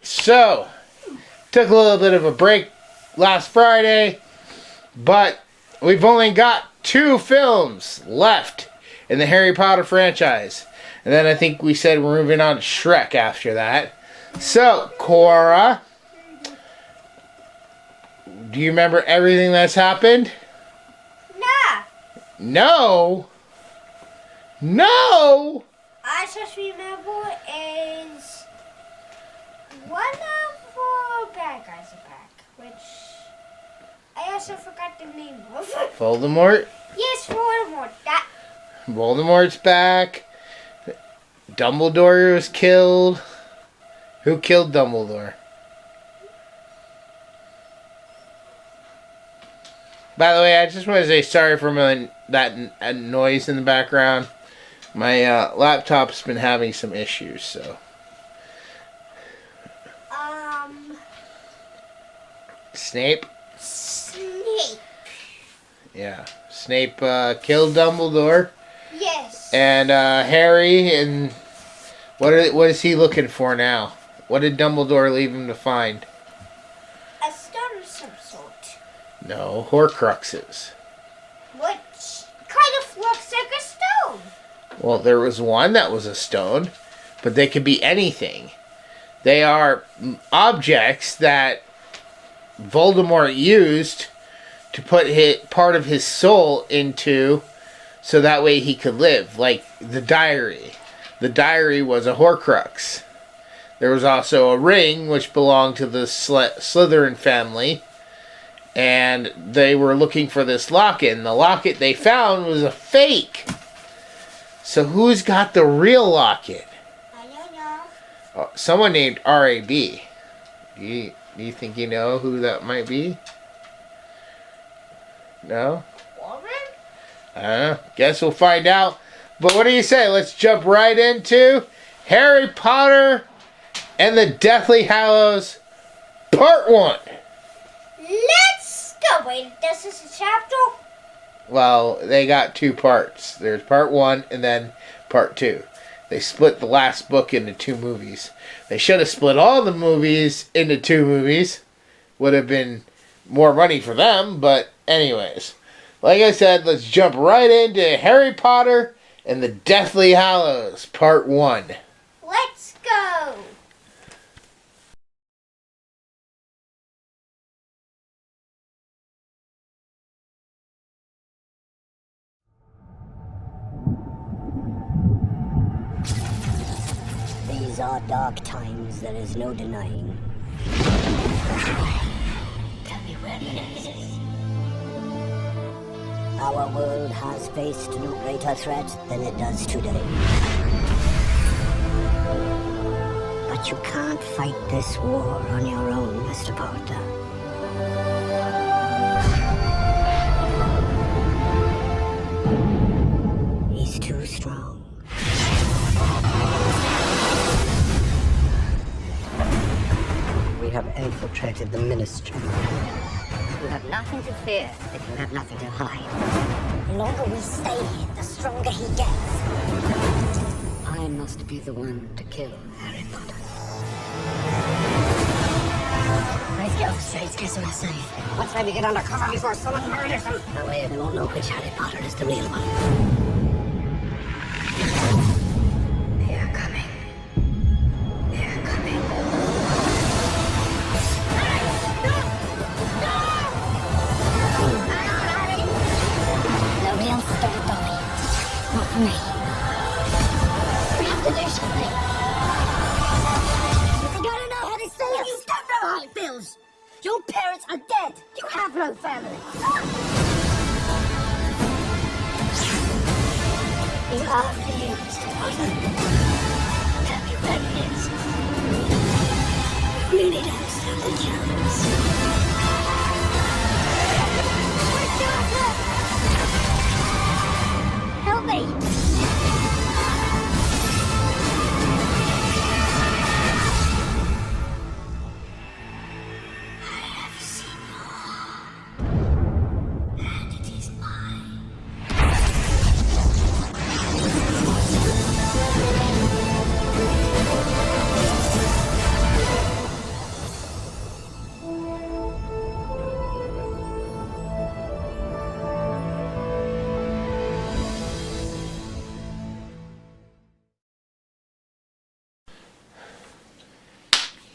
So, took a little bit of a break last Friday, but we've only got 2 films left in the Harry Potter franchise. And then I think we said we're moving on to Shrek after that. So, Cora, do you remember everything that's happened? Nah. No? No? I just remember is one of the bad guys are back, which I also forgot the name of. Voldemort? Yes, Voldemort. Voldemort's back. Dumbledore was killed. Who killed Dumbledore? By the way, I just want to say sorry for that noise in the background. My laptop's been having some issues, so. Snape? Snape. Yeah. Snape killed Dumbledore. Yes. And Harry, and what is he looking for now? What did Dumbledore leave him to find? A stone of some sort. No, Horcruxes. Which kind of looks like a stone. Well, there was one that was a stone, but they could be anything. They are objects that Voldemort used to put part of his soul into, so that way he could live. Like the diary. The diary was a Horcrux. There was also a ring which belonged to the Slytherin family, and they were looking for this locket, and the locket they found was a fake. So who's got the real locket? I don't know. Someone named R.A.B. Do you think you know who that might be? No? Warren? I don't know. Guess we'll find out. But what do you say? Let's jump right into Harry Potter and the Deathly Hallows, Part 1. Let's go. Wait, this is a chapter? Well, they got 2 parts. There's Part 1 and then Part 2. They split the last book into 2 movies. They should have split all the movies into 2 movies. Would have been more money for them, but anyways. Like I said, let's jump right into Harry Potter and the Deathly Hallows, Part 1. Let's go. These are dark times, there is no denying. Tell me where it is. Our world has faced no greater threat than it does today. But you can't fight this war on your own, Mr. Potter. He's too strong. We have infiltrated the ministry. You have nothing to fear if you have nothing to hide. The longer we stay here, the stronger he gets. I must be the one to kill Harry Potter. Let's go. Straight, guess what I'm saying. Let's maybe get undercover before someone murders him. That way they won't know which Harry Potter is the real one. They're coming. They're coming. Not for me. We have to do something. You think I don't know how to say it? You don't know how it feels. Your parents are dead. You have no family. You are for you, Mr. Potter. Tell me where it is. You really don't stand a chance. Help me! I have seen more, and it is mine.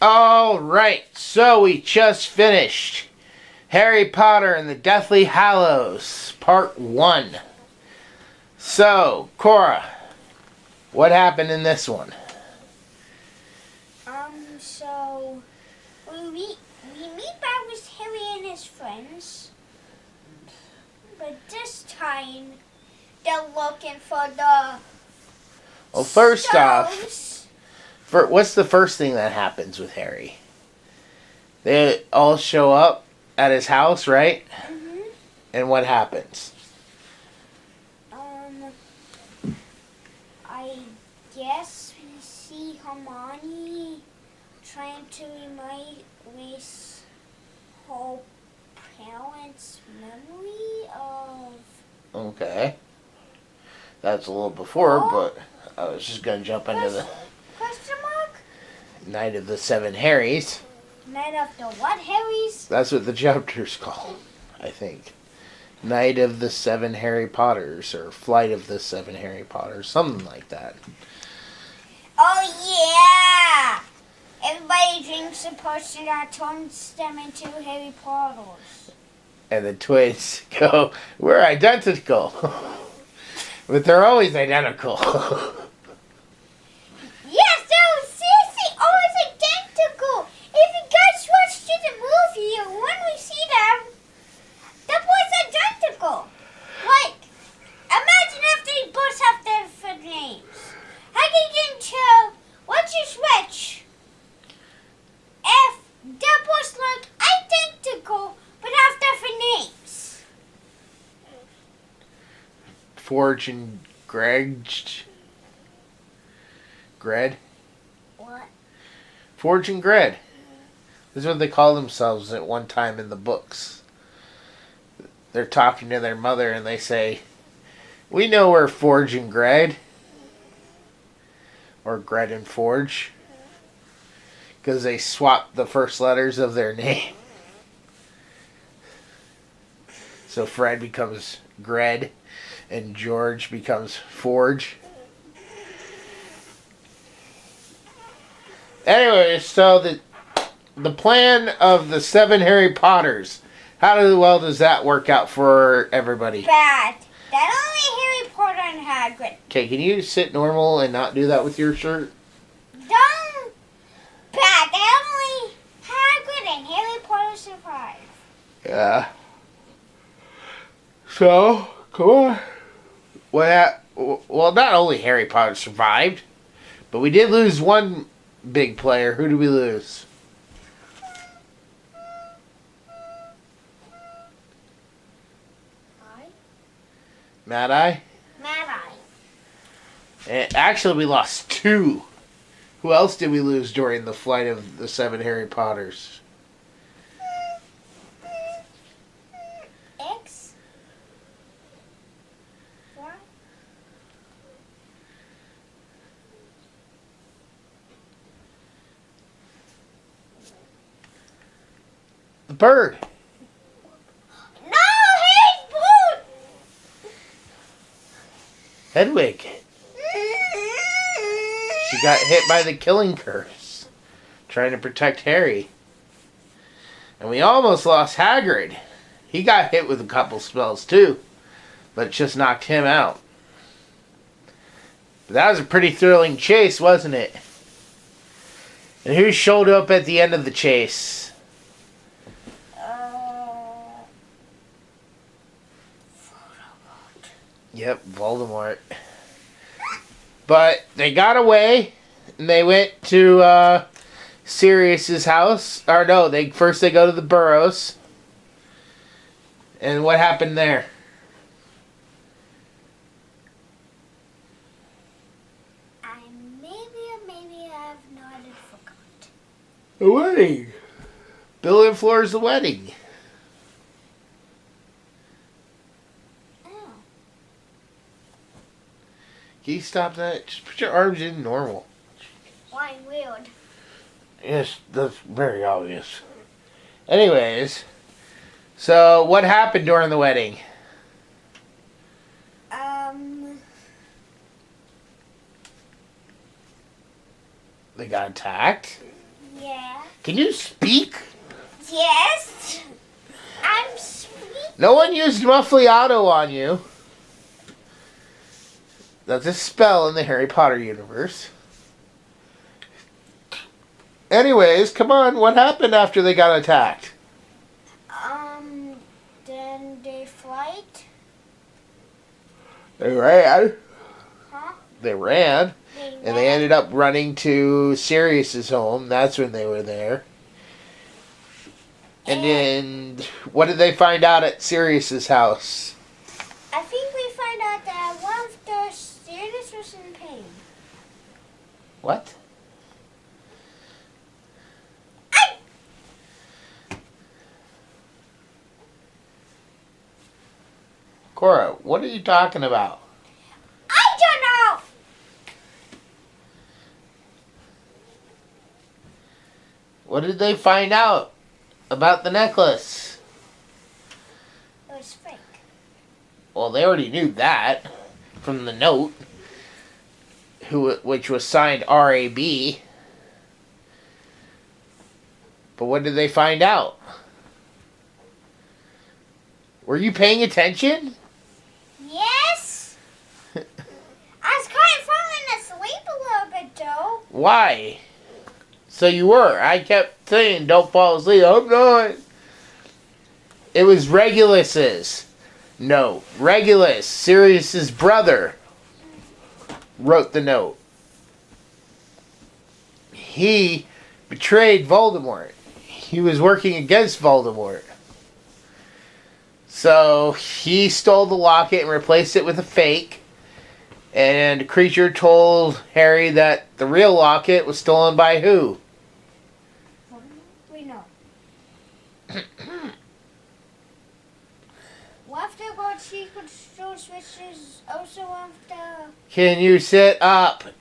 All right, so we just finished Harry Potter and the Deathly Hallows, Part 1. So, Cora, what happened in this one? So we meet back with Harry and his friends, but this time they're looking for the. Well, first stones. off, what's the first thing that happens with Harry? They all show up at his house, right? Mm-hmm. And what happens? I guess we see Hermione trying to erase her parents' memory of. Okay. That's a little before, but I was just going to jump into the Question mark? Night of the Seven Harrys. Night of the what Harrys? That's what the chapter's called, I think. Night of the Seven Harry Potters, or Flight of the Seven Harry Potters, something like that. Oh yeah! Everybody drinks a potion that turns them into Harry Potters. And the twins go, we're identical. But they're always identical. Yes, they're seriously always identical. If you guys watch the movie, when we see them, the boys identical. Like, imagine if they both have different names. How can you tell which is which? If they both look identical but have different names. Forge and Gred? What? Forge and Gred. This is what they call themselves at one time in the books. They're talking to their mother and they say, we know we're Forge and Gred. Or Gred and Forge. Because they swapped the first letters of their name. So Fred becomes Gred and George becomes Forge. Anyway, so the plan of the 7 Harry Potters, how well does that work out for everybody? Bad. That only Harry Potter and Hagrid. Okay, can you sit normal and not do that with your shirt? Don't. Bad. That only Hagrid and Harry Potter survive. Yeah. So, come on. Well, not only Harry Potter survived, but we did lose one big player. Who did we lose? Mad Eye? Mad Eye. And actually, we lost 2. Who else did we lose during the flight of the 7 Harry Potters? X? What? The bird. No, he's blue! Hedwig. She got hit by the killing curse, trying to protect Harry. And we almost lost Hagrid. He got hit with a couple spells too, but it just knocked him out. But that was a pretty thrilling chase, wasn't it? And who showed up at the end of the chase? Yep, Voldemort. But they got away, and they went to Sirius's house. Or no, they go to the Burrows. And what happened there? Maybe I've not forgot. The wedding. Bill and Flora's the wedding. Can you stop that? Just put your arms in normal. Why weird? Yes, that's very obvious. Anyways, so what happened during the wedding? They got attacked? Yeah. Can you speak? Yes. I'm speaking. No one used Muffliato on you. That's a spell in the Harry Potter universe. Anyways, come on. What happened after they got attacked? Then they fight. They ran. Huh? They ran. And they ended up running to Sirius's home. That's when they were there. And then, what did they find out at Sirius's house? I think we find out that one of the students was in pain. What? Cora, what are you talking about? I don't know. What did they find out about the necklace? It was fake. Well, they already knew that from the note, which was signed R.A.B. But what did they find out? Were you paying attention? Yes. I was kind of falling asleep a little bit, though. Why? So you were. I kept saying, don't fall asleep. I'm not. It was Regulus's. No. Regulus, Sirius's brother, wrote the note. He betrayed Voldemort. He was working against Voldemort. So he stole the locket and replaced it with a fake. And Creature told Harry that the real locket was stolen by who? We know. One of the Lord Secret Store switches also one of the... Can you sit up? Okay.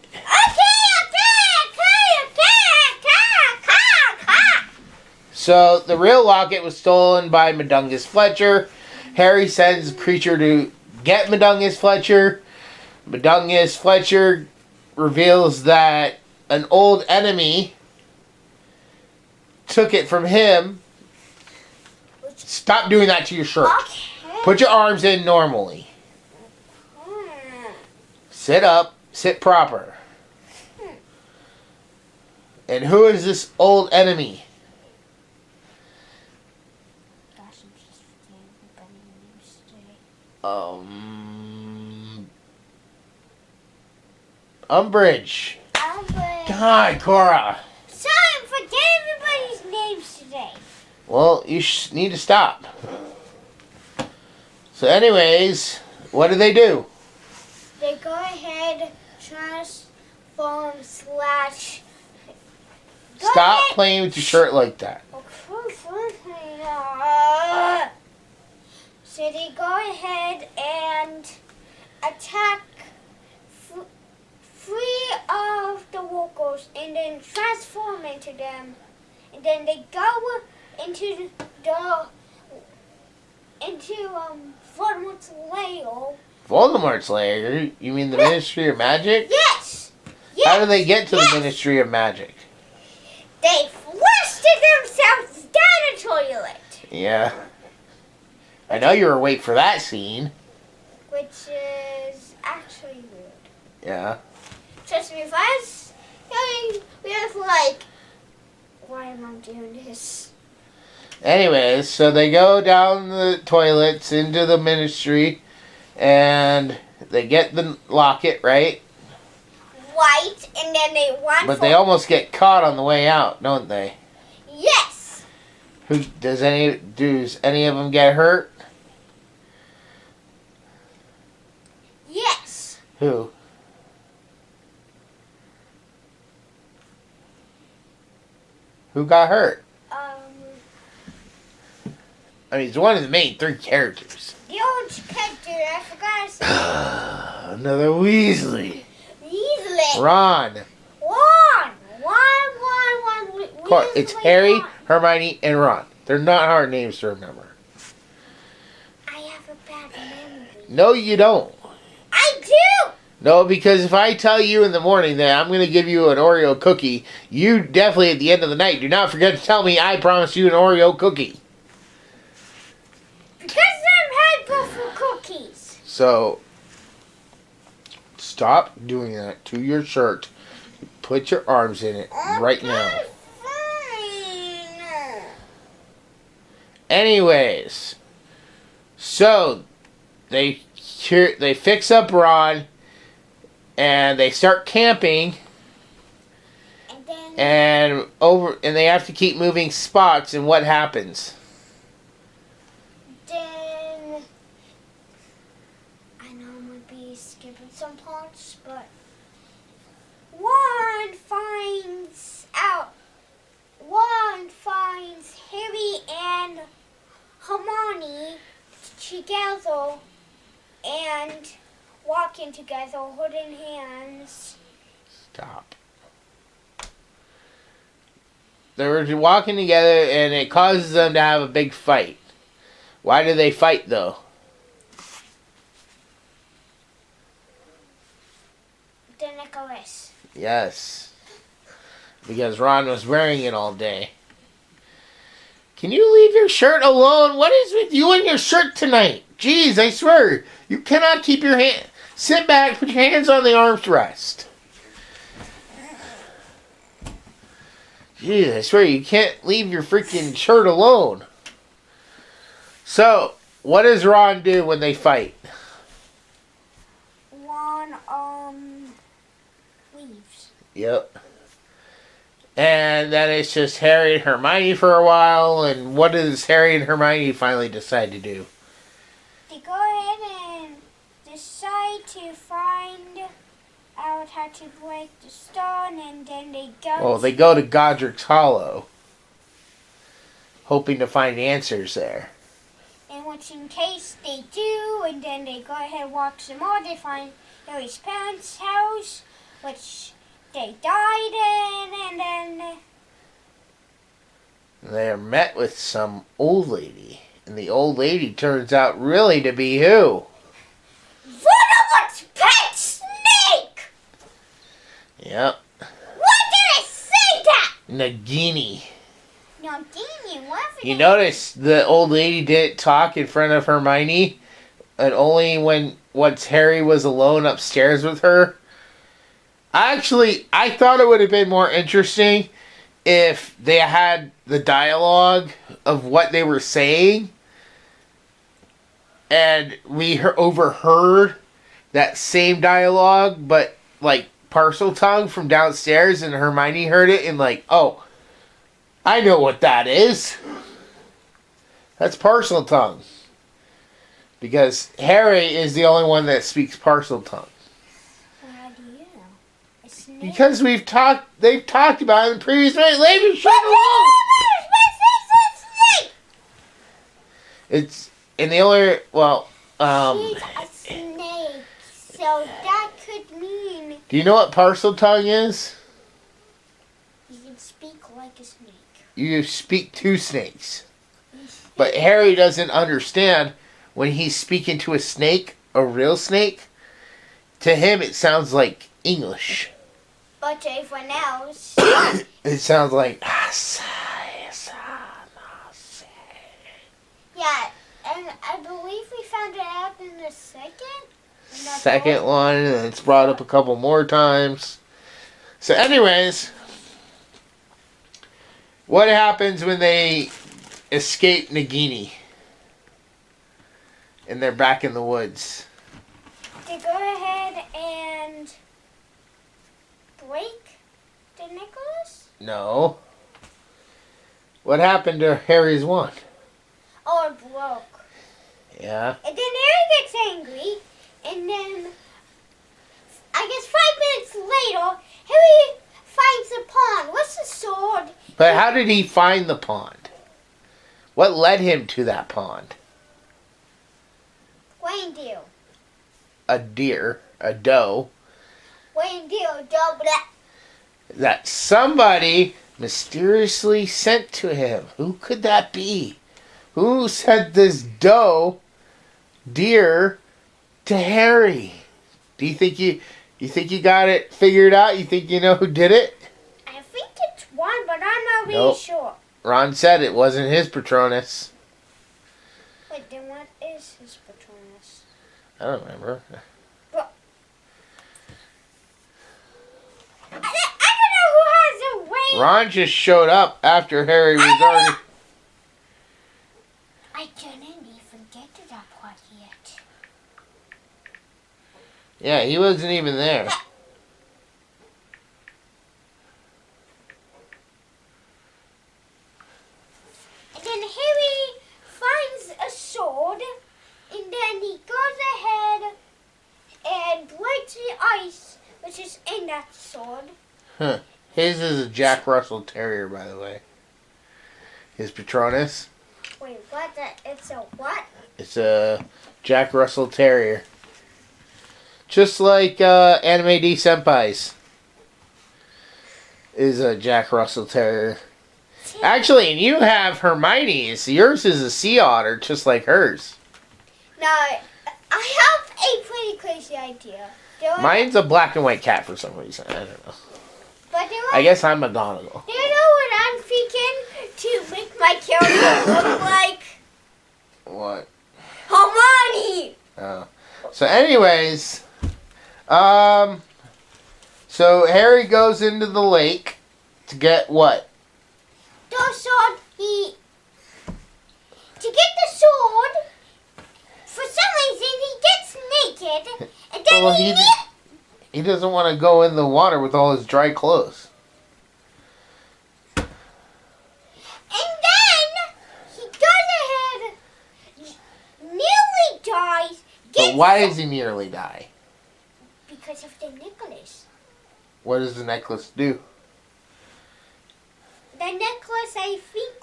So the real locket was stolen by Mundungus Fletcher. Harry sends Creature to get Mundungus Fletcher. Mundungus Fletcher reveals that an old enemy took it from him. Stop doing that to your shirt. Okay. Put your arms in normally. Sit up. Sit proper. And who is this old enemy? Gosh, I'm just Umbridge. Albert. God, Cora. Sorry, I'm forgetting everybody's names today. Well, you need to stop. So anyways, what do? They go ahead, transform / Stop playing with your shirt like that. So they go ahead and attack three of the walkers and then transform into them. And then they go into Voldemort's lair. Voldemort's lair? You mean the Ministry of Magic? Yes! How do they get to the Ministry of Magic? They flushed themselves down a toilet. Yeah. I know you were awake for that scene. Which is actually weird. Yeah. Trust me, if I was we have like, why am I doing this? Anyways, so they go down the toilets into the Ministry, and they get the locket, right? White, and then they run. But they almost get caught on the way out, don't they? Yes. Does any of them get hurt? Yes. Who? Who got hurt? I mean, it's one of the main three characters. The old character, I forgot his name. Another Weasley. Weasley. Ron. One. It's Weasley, Harry, Ron. Hermione, and Ron. They're not hard names to remember. I have a bad memory. No, you don't. I do. No, because if I tell you in the morning that I'm going to give you an Oreo cookie, you definitely at the end of the night do not forget to tell me I promised you an Oreo cookie. Because I've had buffalo cookies. So, stop doing that to your shirt. Put your arms in it right now. Fine. Anyways, so they fix up Ron and they start camping. And they have to keep moving spots, and what happens? Then I know I'm gonna be skipping some parts, but Ron finds Harry and Hermione together and walking together, holding hands. Stop. They were walking together, and it causes them to have a big fight. Why do they fight, though? The necklace. Yes. Because Ron was wearing it all day. Can you leave your shirt alone? What is with you and your shirt tonight? Jeez, I swear. You cannot keep your hand... Sit back, put your hands on the armrest. Jeez, I swear, you can't leave your freaking shirt alone. So, what does Ron do when they fight? Ron, leaves. Yep. And then it's just Harry and Hermione for a while, and what does Harry and Hermione finally decide to do? They go ahead and decide to find out how to break the stone, and then they go... Well, they go to Godric's Hollow, hoping to find answers there. And which in case they do, and then they go ahead and walk some more, they find Harry's parents' house, which they died in, and then... They're met with some old lady, and the old lady turns out really to be who? Voldemort's pet snake! Yep. Why did I say that? Nagini. Nagini, what? You notice the old lady didn't talk in front of Hermione, and only once Harry was alone upstairs with her. Actually, I thought it would have been more interesting if they had the dialogue of what they were saying, and we overheard that same dialogue, but like parcel tongue from downstairs, and Hermione heard it and like, oh, I know what that is. That's parcel tongue. Because Harry is the only one that speaks parcel tongue. How do you know? A snake? Because they've talked about it in previous minutes. Leave your shit alone! It's, and the only, well, She's a snake, so that could mean do you know what parcel tongue is? you can speak like a snake. You speak to snakes. But Harry doesn't understand when he's speaking to a snake, a real snake. To him, it sounds like English. But to everyone else, It sounds like... yeah, and I believe we found it out in the second one, and it's brought up a couple more times. So anyways, what happens when they escape Nagini? And they're back in the woods. They go ahead and break the necklace? No. What happened to Harry's wand? Oh, it broke. Yeah. And then Harry gets angry, and then I guess 5 minutes later, Harry finds the pond. What's the sword? But how did he find the pond? What led him to that pond? Reindeer. A deer, a doe, Reindeer, double that. that somebody mysteriously sent to him. Who could that be? Who sent this deer to Harry? Do you think you got it figured out? You think you know who did it? I think it's one, but I'm not really Nope. sure. Ron said it wasn't his Patronus. Wait, then what is his Patronus? I don't remember. I don't know who has the ring. Ron just showed up after Harry was already... I didn't even get to that part yet. Yeah, he wasn't even there. And then Harry finds a sword, and then he goes ahead and breaks the ice, which is in that sword. Huh. His is a Jack Russell Terrier, by the way. His Patronus. Wait, what? It's a what? It's a Jack Russell Terrier. Just like Anime D Senpai's is a Jack Russell Terrier. Actually, and you have Hermione's. Yours is a sea otter, just like hers. No, I have a pretty crazy idea. Mine's a black and white cat for some reason. I don't know. But I guess I'm McGonagall. Do you know what I'm thinking to make my character look like? What? Hermione! Oh. So anyways, so Harry goes into the lake to get what? The sword, to get the sword, for some reason he gets naked, and then Well, he doesn't want to go in the water with all his dry clothes. And then he goes ahead, nearly dies. But why does he nearly die? Because of the necklace. What does the necklace do? The necklace, I think,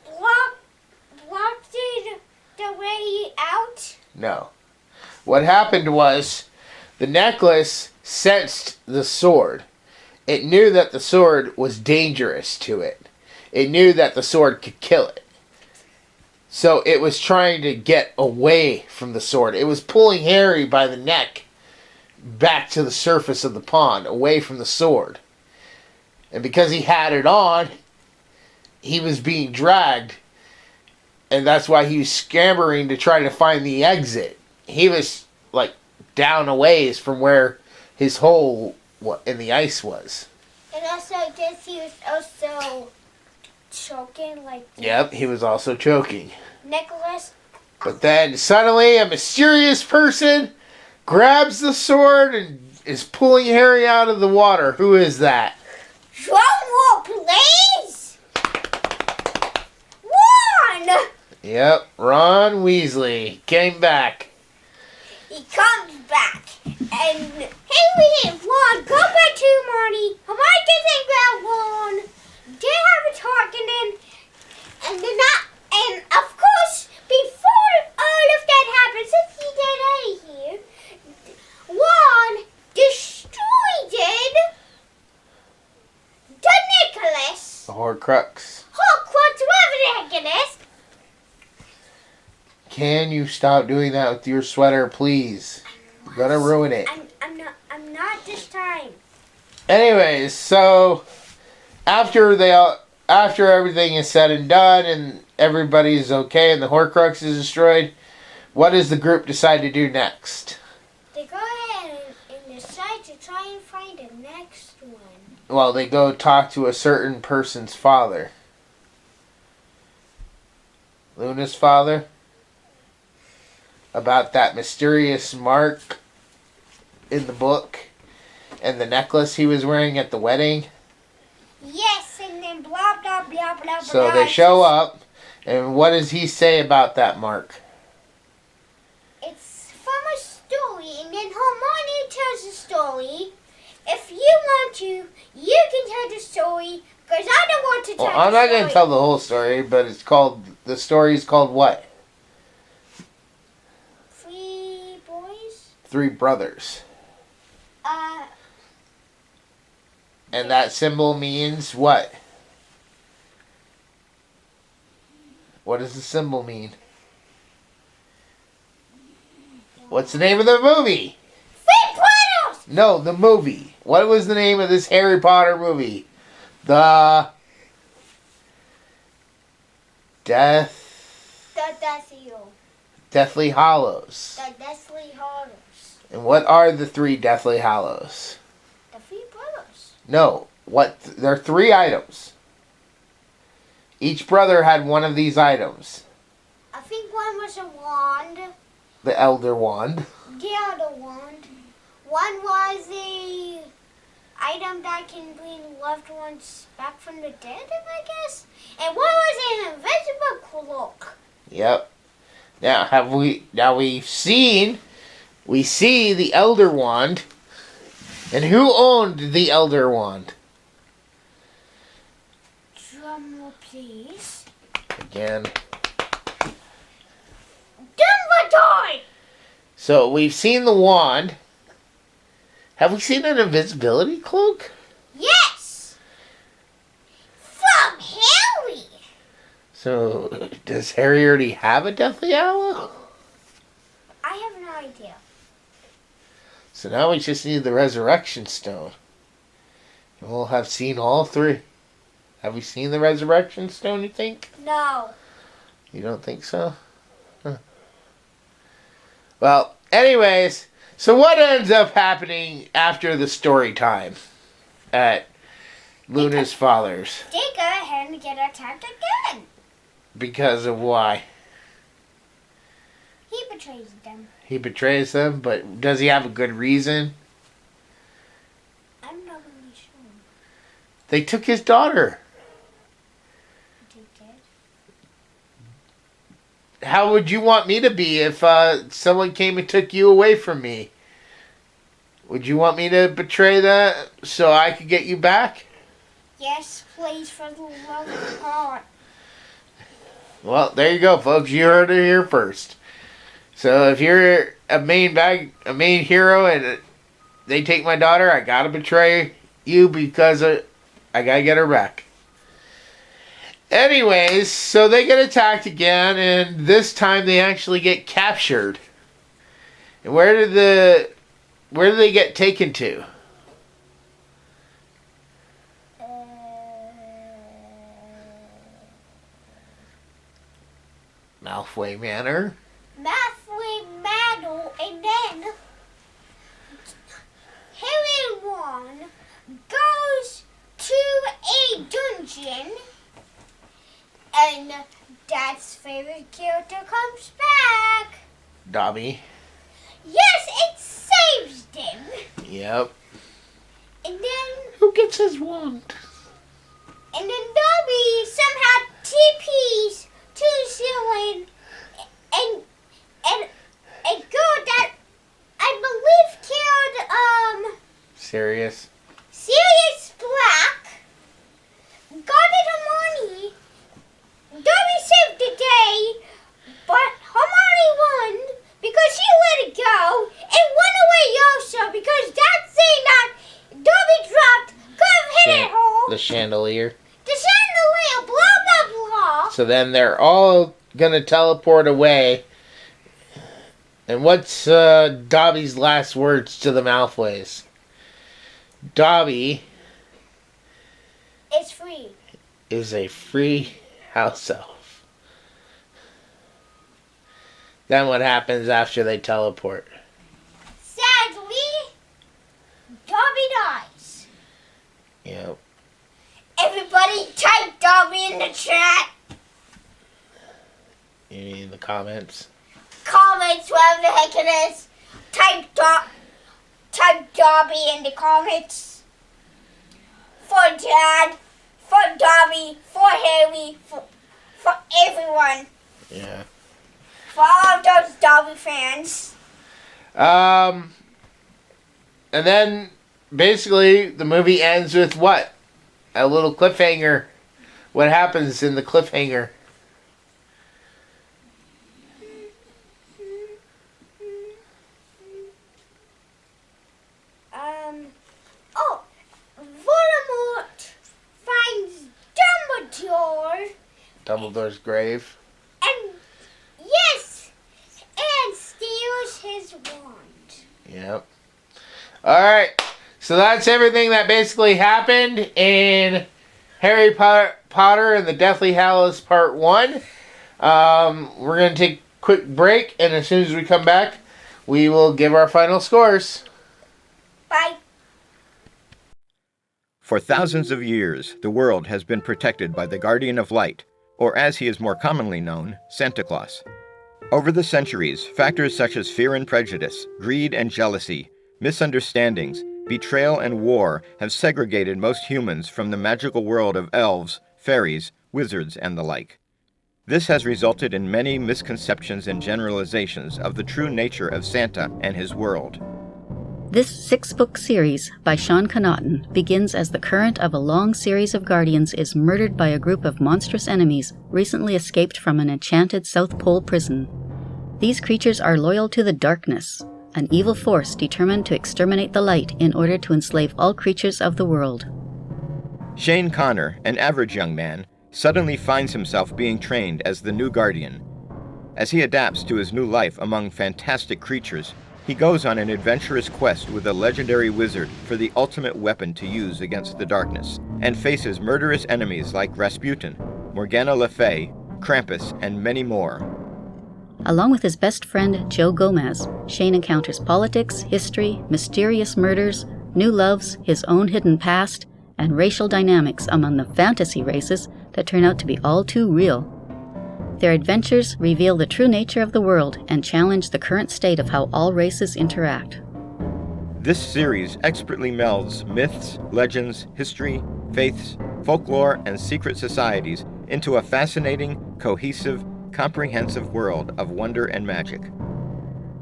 blocked it the way out. No. What happened was the necklace sensed the sword. It knew that the sword was dangerous to it. It knew that the sword could kill it. So it was trying to get away from the sword. It was pulling Harry by the neck back to the surface of the pond, away from the sword. And because he had it on, he was being dragged. And that's why he was scampering to try to find the exit. He was, like, down a ways from where his hole in the ice was. And also, I guess he was also choking, like... Yep, he was also choking. Necklace. But then, suddenly, a mysterious person grabs the sword and is pulling Harry out of the water. Who is that? Drum roll, please! Ron! Yep, Ron Weasley came back. He comes back, and Harry and Ron go back to Hermione. Hermione doesn't grab Ron. They have a talk, and they're not. And of course, before all of that happens, since he get out of here, Ron destroyed the necklace. The Horcrux. Hogwarts, whatever the heck it is. Can you stop doing that with your sweater, please? You're gonna ruin it. I'm not this time. Anyways, so after everything is said and done and everybody's okay and the Horcrux is destroyed, what does the group decide to do next? They go ahead and decide to try and find the next one. Well, they go talk to a certain person's father. Luna's father? About that mysterious mark in the book and the necklace he was wearing at the wedding. Yes, and then blah, blah, blah, blah, blah. So they show up, and what does he say about that mark? It's from a story, and then Hermione tells the story. If you want to, you can tell the story, because I don't want to tell the story. Well, I'm not going to tell the whole story, but the story is called what? Three boys? Three brothers. And that symbol means what? What does the symbol mean? What's the name of the movie? Three No, the movie. What was the name of this Harry Potter movie? The The Deathly Hallows. Deathly Hallows. And what are the 3 Deathly Hallows? The 3 brothers. No, what? There are 3 items. Each brother had one of these items. I think one was a wand. The Elder Wand. The other wand. One was the item that can bring loved ones back from the dead, I guess. And one was an invisible cloak. Yep. Now we see the Elder Wand. And who owned the Elder Wand? Drum roll, please. Again. Dumbledore! So we've seen the wand. Have we seen an invisibility cloak? Yes! From Harry! So does Harry already have a Deathly Hallow? I have no idea. So now we just need the Resurrection Stone. And we'll have seen all 3. Have we seen the Resurrection Stone, you think? No. You don't think so? Huh. Well, anyways, so what ends up happening after the story time at Luna's father's? They go ahead and get attacked again. Because of why? He betrays them. He betrays them, but does he have a good reason? I'm not really sure. They took his daughter. They did. How would you want me to be if someone came and took you away from me? Would you want me to betray that so I could get you back? Yes, please, for the love of God. Well, there you go, folks. You heard it here first. So if you're a main hero and they take my daughter, I gotta betray you because I gotta get her back. Anyways, so they get attacked again, and this time they actually get captured. And where do they get taken to? Malfoy Manor. Malfoy Manor, and then Harry and Ron goes to a dungeon, and Dad's favorite character comes back. Dobby. Yes, it saves them. Yep. And then Who gets his wand? Dobby somehow TPs to the ceiling, and a girl that I believe killed Sirius. Sirius Black got it Hermione. Dobby saved the day, but Hermione won because she let it go and went away also because that thing that Dobby dropped could have hit it hole. The chandelier. The chandelier, blah blah blah. So then they're all gonna teleport away. And what's Dobby's last words to the Malfoys? Dobby It's free. is a free house elf. Then what happens after they teleport? Sadly, Dobby dies. Yep. Everybody type Dobby in the chat. You mean in the comments? Comments, whatever the heck it is. Type Dobby in the comments. For Dad, for Dobby, for Harry, for everyone. Yeah. For all of those Dobby fans. And then basically the movie ends with what? A little cliffhanger. What happens in the cliffhanger? Oh, Voldemort finds Dumbledore. Dumbledore's grave. And yes, and steals his wand. Yep. Alright, so that's everything that basically happened in Harry Potter and the Deathly Hallows Part 1. We're going to take a quick break, and as soon as we come back, we will give our final scores. Bye. For thousands of years, the world has been protected by the Guardian of Light, or as he is more commonly known, Santa Claus. Over the centuries, factors such as fear and prejudice, greed and jealousy, misunderstandings, betrayal and war have segregated most humans from the magical world of elves, fairies, wizards, and the like. This has resulted in many misconceptions and generalizations of the true nature of Santa and his world. This 6-book series by Sean Connaughton begins as the current of a long series of guardians is murdered by a group of monstrous enemies recently escaped from an enchanted South Pole prison. These creatures are loyal to the darkness, an evil force determined to exterminate the light in order to enslave all creatures of the world. Shane Connor, an average young man, suddenly finds himself being trained as the new guardian. As he adapts to his new life among fantastic creatures, he goes on an adventurous quest with a legendary wizard for the ultimate weapon to use against the darkness, and faces murderous enemies like Rasputin, Morgana Le Fay, Krampus, and many more. Along with his best friend Joe Gomez, Shane encounters politics, history, mysterious murders, new loves, his own hidden past, and racial dynamics among the fantasy races that turn out to be all too real. Their adventures reveal the true nature of the world and challenge the current state of how all races interact. This series expertly melds myths, legends, history, faiths, folklore, and secret societies into a fascinating, cohesive, comprehensive world of wonder and magic.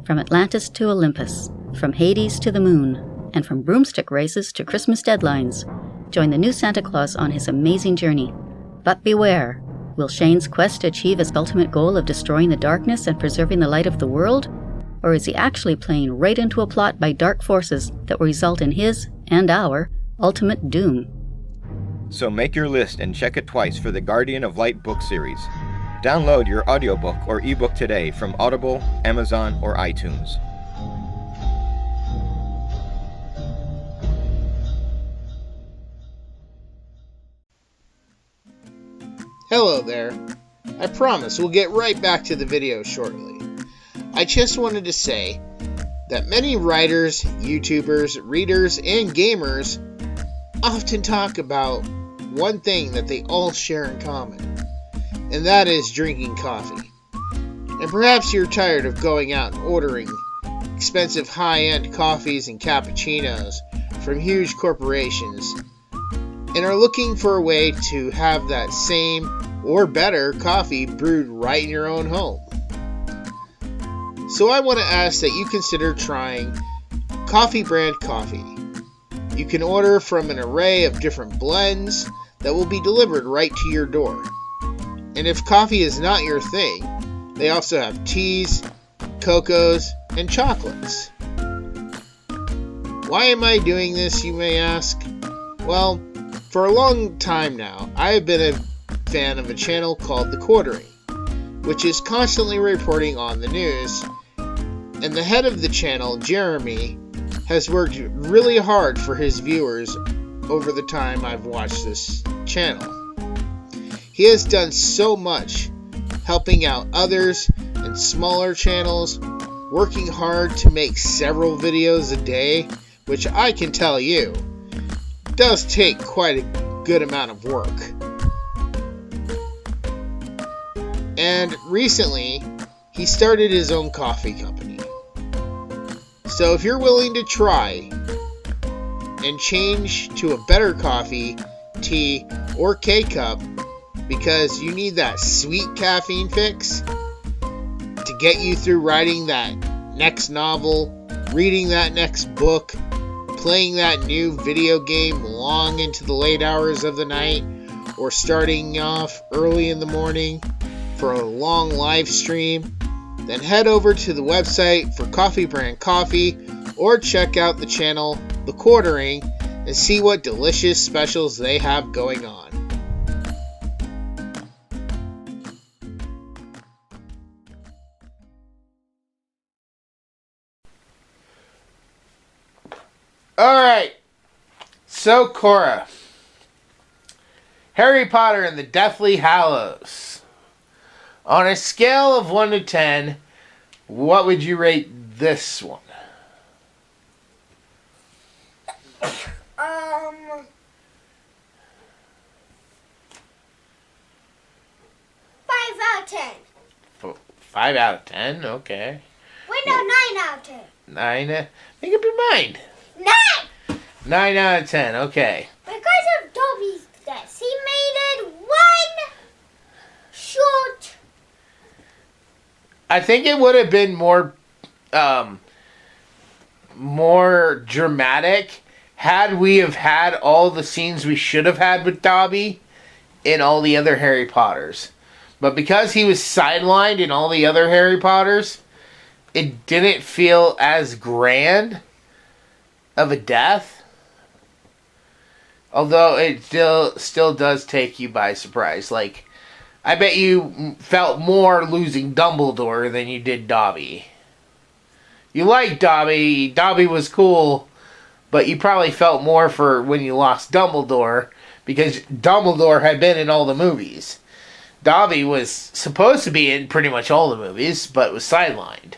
From Atlantis to Olympus, from Hades to the moon, and from broomstick races to Christmas deadlines, join the new Santa Claus on his amazing journey. But beware! Will Shane's quest achieve his ultimate goal of destroying the darkness and preserving the light of the world? Or is he actually playing right into a plot by dark forces that will result in his, and our, ultimate doom? So make your list and check it twice for the Guardian of Light book series. Download your audiobook or ebook today from Audible, Amazon, or iTunes. Hello there. I promise we'll get right back to the video shortly. I just wanted to say that many writers, YouTubers, readers, and gamers often talk about one thing that they all share in common, and that is drinking coffee. And perhaps you're tired of going out and ordering expensive high-end coffees and cappuccinos from huge corporations, and are looking for a way to have that same or better coffee brewed right in your own home. So I want to ask that you consider trying Coffee Brand Coffee. You can order from an array of different blends that will be delivered right to your door. And if coffee is not your thing, they also have teas, cocos, and chocolates. Why am I doing this, you may ask? Well, for a long time now, I have been a fan of a channel called The Quartering, which is constantly reporting on the news, and the head of the channel, Jeremy, has worked really hard for his viewers over the time I've watched this channel. He has done so much, helping out others and smaller channels, working hard to make several videos a day, which I can tell you, does take quite a good amount of work. And recently, he started his own coffee company. So if you're willing to try and change to a better coffee, tea, or K-cup because you need that sweet caffeine fix to get you through writing that next novel, reading that next book, playing that new video game long into the late hours of the night, or starting off early in the morning for a long live stream, then head over to the website for Coffee Brand Coffee or check out the channel The Quartering and see what delicious specials they have going on. Alright. So, Cora. Harry Potter and the Deathly Hallows. On a scale of 1 to 10, what would you rate this one? 5 out of 10. 5 out of 10? Okay. Wait, no, 9 out of 10. 9? Make up your mind. 9! 9 out of 10, okay. Because of Dobby's death, he made it one short. I think it would have been more dramatic had we have had all the scenes we should have had with Dobby in all the other Harry Potters. But because he was sidelined in all the other Harry Potters, it didn't feel as grand of a death. Although it still does take you by surprise. Like, I bet you felt more losing Dumbledore than you did Dobby. You liked Dobby. Dobby was cool. But you probably felt more for when you lost Dumbledore. Because Dumbledore had been in all the movies. Dobby was supposed to be in pretty much all the movies. But was sidelined.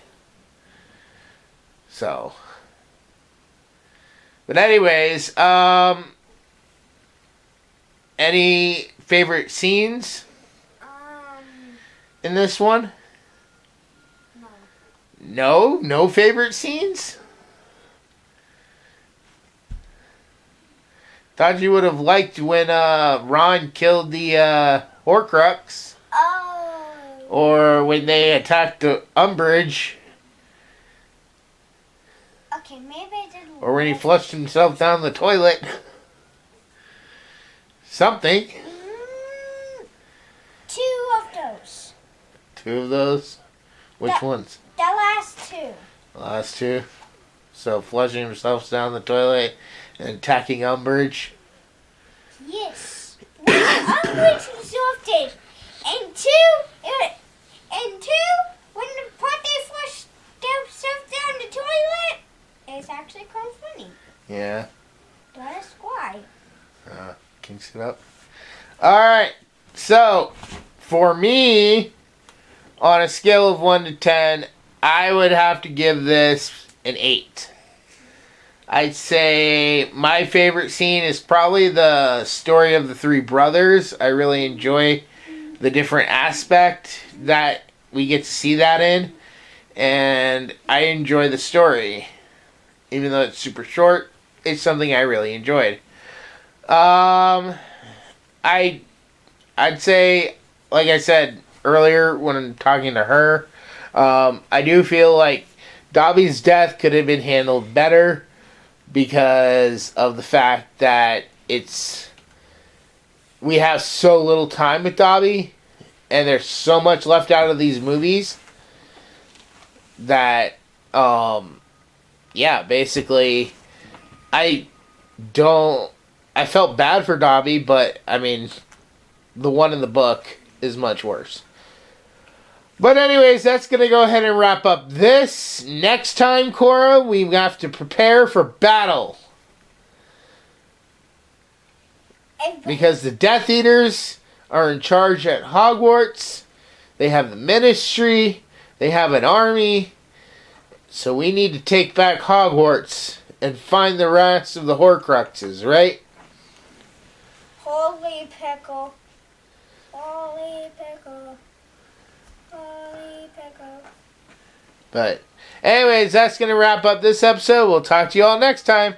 So. But anyways. Any favorite scenes in this one? No. No favorite scenes? Thought you would have liked when Ron killed the Horcrux. Oh. Or when they attacked the Umbridge. Okay, maybe I didn't. Or when he flushed himself down the toilet. Something. 2 of those. 2 of those? Which ones? The last 2. The last 2? So flushing himself down the toilet and attacking Umbridge? Yes. Umbridge exhausted. And 2, when the part they flushed themselves down the toilet, it's actually kind of funny. Yeah. That's why. Kinks it up. Alright. So, for me, on a scale of 1 to 10, I would have to give this an 8. I'd say my favorite scene is probably the story of the 3 brothers. I really enjoy the different aspect that we get to see that in. And I enjoy the story. Even though it's super short, it's something I really enjoyed. I'd say, like I said earlier when I'm talking to her, I do feel like Dobby's death could have been handled better because of the fact that we have so little time with Dobby and there's so much left out of these movies that, basically, I felt bad for Dobby, but, I mean, the one in the book is much worse. But anyways, that's going to go ahead and wrap up this. Next time, Cora, we have to prepare for battle. Because the Death Eaters are in charge at Hogwarts. They have the Ministry. They have an army. So we need to take back Hogwarts and find the rest of the Horcruxes, right? Holy pickle. Holy pickle. Holy pickle. But anyways, that's going to wrap up this episode. We'll talk to you all next time.